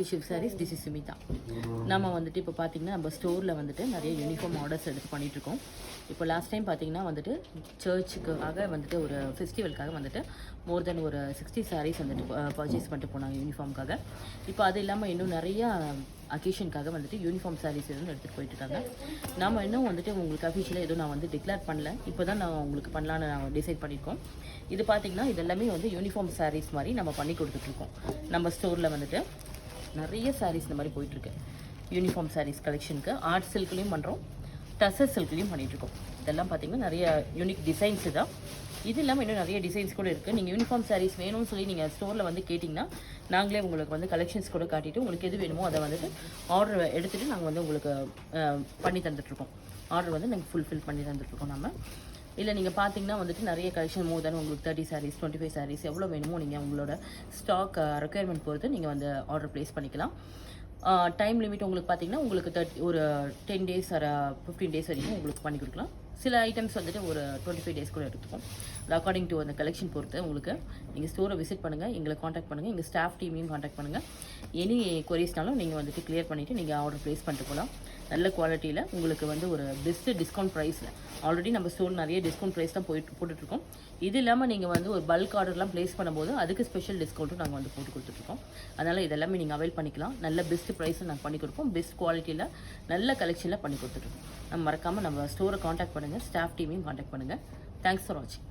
To Shiv Sarees. This is Sumitha. நம்ம வந்துட்டு இப்போ பார்த்தீங்கன்னா நம்ம ஸ்டோரில் வந்துட்டு நிறைய யூனிஃபார்ம் ஆர்டர்ஸ் எடுத்து பண்ணிகிட்ருக்கோம். இப்போ லாஸ்ட் டைம் பார்த்தீங்கன்னா வந்துட்டு சர்ச்சுக்காக வந்துட்டு ஒரு ஃபெஸ்டிவலுக்காக வந்துட்டு மோர் தென் ஒரு 60 சாரீஸ் வந்துட்டு பர்ச்சேஸ் பண்ணிட்டு போனாங்க யூனிஃபார்முக்காக. இப்போ அது இல்லாமல் இன்னும் நிறையா அக்கேஷனுக்காக வந்துட்டு யூனிஃபார்ம் சாரீஸ் எதுவும் எடுத்துகிட்டு போயிட்டுருக்காங்க. நம்ம இன்னும் வந்துட்டு உங்களுக்கு அஃபிஷியலாக எதுவும் நான் வந்து டிக்ளேர் பண்ணல. இப்போ தான் நான் உங்களுக்கு பண்ணலான்னு நான் டிசைட் பண்ணியிருக்கோம். இது பார்த்திங்கன்னா இதெல்லாமே வந்து யூனிஃபார்ம் சாரீஸ் மாதிரி நம்ம பண்ணி கொடுத்துட்ருக்கோம். நம்ம ஸ்டோரில் வந்துட்டு நிறைய சாரீஸ் இந்த மாதிரி போயிட்டுருக்கு. யூனிஃபார்ம் சாரீஸ் கலெக்ஷனுக்கு ஆர்ட் சில்க்லேயும் பண்ணுறோம், டசர் சில்க்லேயும் பண்ணிகிட்ருக்கோம். இதெல்லாம் பார்த்திங்கன்னா நிறைய யூனிக் டிசைன்ஸ் தான். இது இல்லாமல் இன்னும் நிறைய டிசைன்ஸ் கூட இருக்குது. நீங்கள் யூனிஃபார்ம் சாரீஸ் வேணும்னு சொல்லி நீங்கள் ஸ்டோரில் வந்து கேட்டிங்கன்னா நாங்களே உங்களுக்கு வந்து கலெக்ஷன்ஸ் கூட காட்டிட்டு உங்களுக்கு எது வேணுமோ அதை வந்துட்டு ஆர்டர் எடுத்துகிட்டு நாங்கள் வந்து உங்களுக்கு பண்ணி தந்துட்டுருக்கோம். ஆர்டர் வந்து நாங்கள் ஃபுல்ஃபில் பண்ணி தந்துட்டுருக்கோம். நம்ம இல்லை நீங்கள் பார்த்தீங்கன்னா வந்துட்டு நிறைய கலெக்ஷன் மோர் தென் உங்களுக்கு 30 சாரீஸ் 25 சாரீஸ் எவ்வளோ வேணுமோ நீங்கள் உங்களோட ஸ்டாக் ரெக்குயர்மெண்ட் பொறுத்து நீங்கள் வந்து ஆர்டர் ப்ளேஸ் பண்ணிக்கலாம். டைம் லிமிட் உங்களுக்கு பார்த்தீங்கன்னா உங்களுக்கு ஒரு 10 டேஸ் ஒரு 15 டேஸ் வரைக்கும் உங்களுக்கு பண்ணி கொடுக்கலாம். சில ஐட்டம்ஸ் வந்துட்டு ஒரு 25 டேஸ் கூட எடுத்துக்கும். அது அக்கார்டிங் டு அந்த கலெக்ஷன் பொறுத்து உங்களுக்கு நீங்கள் ஸ்டோரை விசிட் பண்ணுங்கள், எங்களை காண்டாக்ட் பண்ணுங்கள், எங்கள் ஸ்டாஃப் டீமையும் காண்டாக்ட் பண்ணுங்கள். எனி கொரிஸ்னாலும் நீங்கள் வந்துட்டு கிளியர் பண்ணிவிட்டு நீங்கள் ஆர்டர் ப்ளேஸ் பண்ணிட்டு போகலாம். நல்ல குவாலிட்டியில் உங்களுக்கு வந்து ஒரு பெஸ்ட்டு டிஸ்கவுண்ட் ப்ரைஸில். ஆல்ரெடி நம்ம ஸ்டோர் நிறைய டிஸ்கவுண்ட் ப்ரைஸ் தான் போட்டுட்ருக்கோம். இது இல்லாமல் நீங்கள் வந்து ஒரு பல்க் ஆர்டர்லாம் ப்ளேஸ் பண்ணும்போது அதுக்கு ஸ்பெஷல் டிஸ்கவுண்ட்டும் நாங்கள் வந்து போட்டு கொடுத்துட்ருக்கோம். அதனால் இதெல்லாமே நீங்கள் அவைல் பண்ணிக்கலாம். நல்ல பெஸ்ட் ப்ரைஸில் நாங்கள் பண்ணி கொடுப்போம். பெஸ்ட் குவாலிட்டியில் நல்ல கலெக்ஷனில் பண்ணி கொடுத்துட்ருக்கோம். நம்ம மறக்காமல் நம்ம ஸ்டோரை காண்டாக்ட் பண்ணுங்கள், ஸ்டாஃப் டீமையும் காண்டாக்ட் பண்ணுங்கள். தேங்க்ஸ் ஃபார் வாட்சிங்.